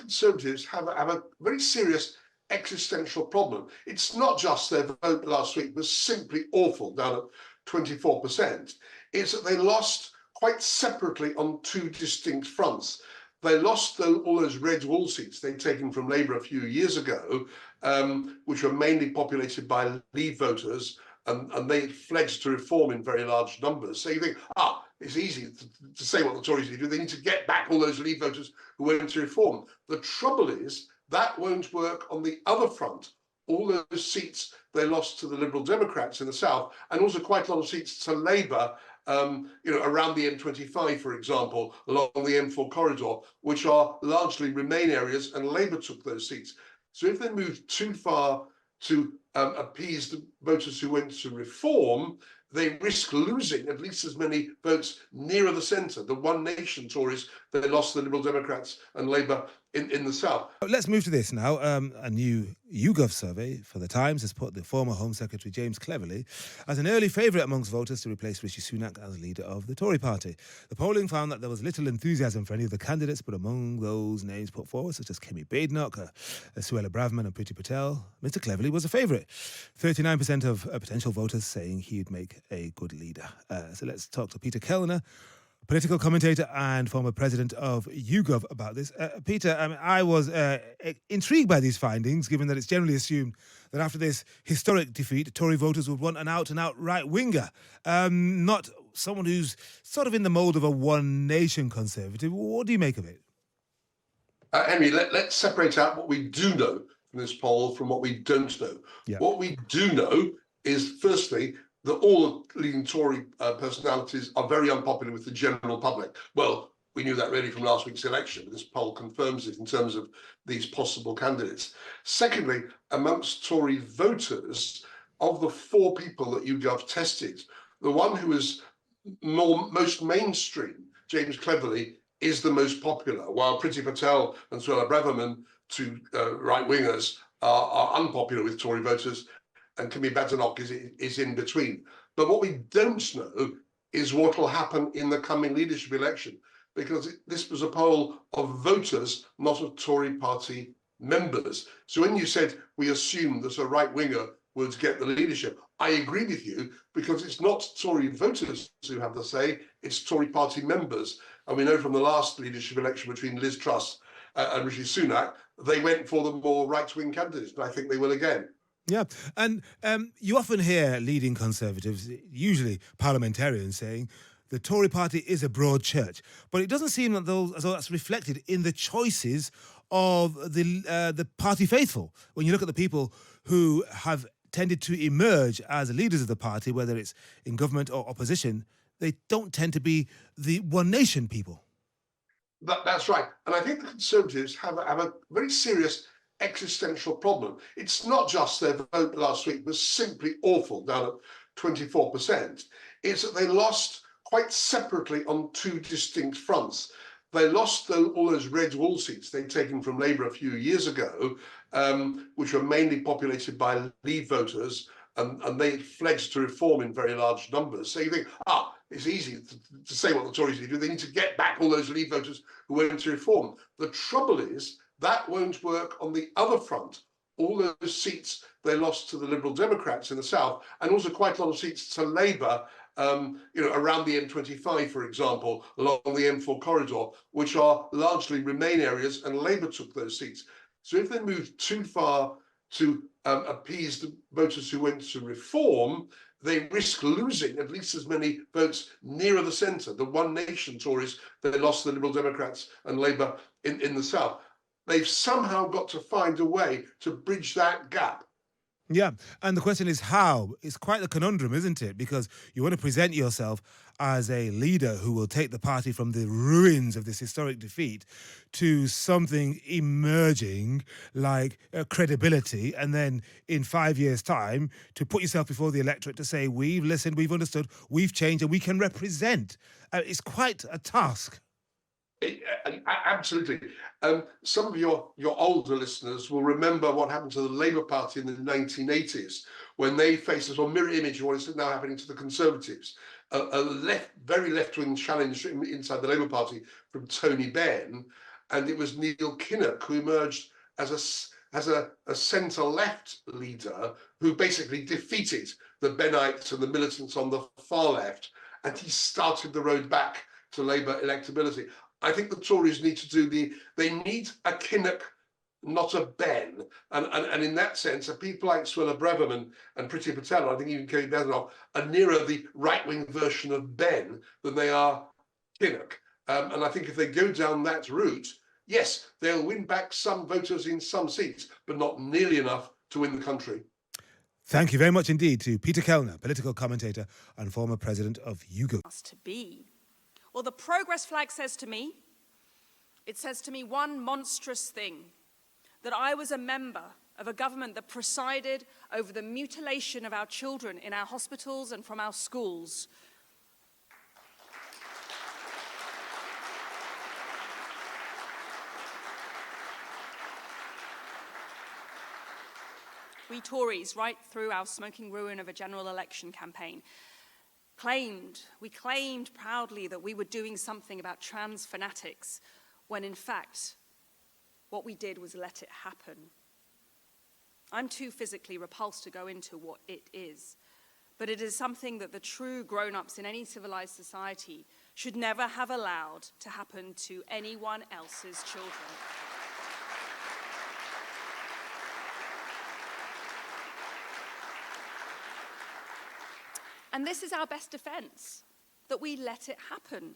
Conservatives have a very serious existential problem. It's not just their vote last week was simply awful, down at 24%. It's that they lost quite separately on two distinct fronts. They lost all those red wall seats they'd taken from Labour a few years ago, which were mainly populated by Leave voters, and they pledged to reform in very large numbers. So you think, it's easy to say what the Tories need to do. They need to get back all those Leave voters who went to reform. The trouble is that won't work on the other front. All those seats they lost to the Liberal Democrats in the south, and also quite a lot of seats to Labour, around the M25, for example, along the M4 corridor, which are largely Remain areas, and Labour took those seats. So if they move too far to appease the voters who went to reform, they risk losing at least as many votes nearer the centre. The One Nation Tories, they lost the Liberal Democrats and Labour in the south. Let's move to this now. A new YouGov survey for The Times has put the former Home Secretary James Cleverly as an early favourite amongst voters to replace Rishi Sunak as leader of the Tory party. The polling found that there was little enthusiasm for any of the candidates, but among those names put forward, such as Kemi Badenoch, Suella Braveerman and Priti Patel, Mr Cleverly was a favourite. 39% of potential voters saying he'd make a good leader. So let's talk to Peter Kellner, political commentator and former president of YouGov, about this. Peter, I was intrigued by these findings, given that it's generally assumed that after this historic defeat, Tory voters would want an out-and-out right-winger, not someone who's sort of in the mould of a one-nation Conservative. What do you make of it? Henry, let's separate out what we do know from this poll from what we don't know. Yeah. What we do know is, firstly, that all the leading Tory personalities are very unpopular with the general public. Well, we knew that really from last week's election, but this poll confirms it in terms of these possible candidates. Secondly, amongst Tory voters, of the four people that YouGov tested, the one who was most mainstream, James Cleverly, is the most popular, while Priti Patel and Suella Braveerman, two right-wingers, are unpopular with Tory voters, and Kemi Badenoch is in between. But what we don't know is what will happen in the coming leadership election, because this was a poll of voters, not of Tory party members. So when you said we assume that a right-winger would get the leadership, I agree with you, because it's not Tory voters who have the say, it's Tory party members. And we know from the last leadership election between Liz Truss and Rishi Sunak, they went for the more right-wing candidates, and I think they will again. Yeah, and you often hear leading Conservatives, usually parliamentarians, saying the Tory party is a broad church, but it doesn't seem as though that's reflected in the choices of the party faithful. When you look at the people who have tended to emerge as leaders of the party, whether it's in government or opposition, they don't tend to be the One Nation people. That's right, and I think the Conservatives have a very serious existential problem. It's not just their vote last week was simply awful, down at 24%. It's that they lost quite separately on two distinct fronts. They lost all those red wall seats they'd taken from Labour a few years ago, which were mainly populated by Leave voters, and they pledged to reform in very large numbers. So you think, it's easy to say what the Tories need to do. They need to get back all those Leave voters who went to reform. The trouble is that won't work on the other front. All those seats they lost to the Liberal Democrats in the south, and also quite a lot of seats to Labour, around the M25, for example, along the M4 corridor, which are largely Remain areas, and Labour took those seats. So if they move too far to appease the voters who went to reform, they risk losing at least as many votes nearer the centre. The One Nation Tories, they lost the Liberal Democrats and Labour in the south. They've somehow got to find a way to bridge that gap. Yeah, and the question is how? It's quite a conundrum, isn't it? Because you want to present yourself as a leader who will take the party from the ruins of this historic defeat to something emerging like credibility, and then in 5 years' time to put yourself before the electorate to say, we've listened, we've understood, we've changed, and we can represent. It's quite a task. Absolutely. Some of your older listeners will remember what happened to the Labour Party in the 1980s when they faced a sort of mirror image of what is now happening to the Conservatives. A very left-wing challenge inside the Labour Party from Tony Benn, and it was Neil Kinnock who emerged as a centre-left leader who basically defeated the Bennites and the militants on the far left, and he started the road back to Labour electability. I think the Tories need to do they need a Kinnock, not a Ben. And in that sense, people like Suella Braveerman and Priti Patel, I think even Kerry Bethanoff, are nearer the right-wing version of Ben than they are Kinnock. And I think if they go down that route, yes, they'll win back some voters in some seats, but not nearly enough to win the country. Thank you very much indeed to Peter Kellner, political commentator and former president of YouGov. To be. Well, the progress flag says to me one monstrous thing, that I was a member of a government that presided over the mutilation of our children in our hospitals and from our schools. We Tories, right through our smoking ruin of a general election campaign, we claimed proudly that we were doing something about trans fanatics, when in fact, what we did was let it happen. I'm too physically repulsed to go into what it is, but it is something that the true grown-ups in any civilized society should never have allowed to happen to anyone else's children. And this is our best defense, that we let it happen,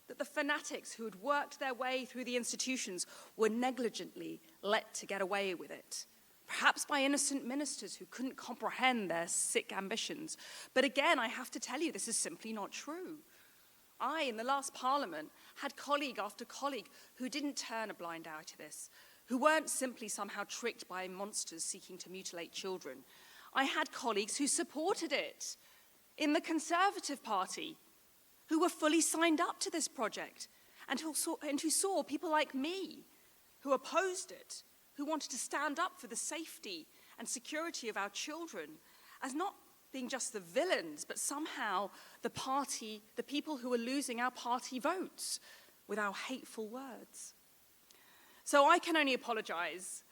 that the fanatics who had worked their way through the institutions were negligently let to get away with it, perhaps by innocent ministers who couldn't comprehend their sick ambitions. But again, I have to tell you, this is simply not true. I, in the last Parliament, had colleague after colleague who didn't turn a blind eye to this, who weren't simply somehow tricked by monsters seeking to mutilate children. I had colleagues who supported it in the Conservative Party, who were fully signed up to this project, and who saw people like me, who opposed it, who wanted to stand up for the safety and security of our children, as not being just the villains, but somehow the people who were losing our party votes with our hateful words. So I can only apologize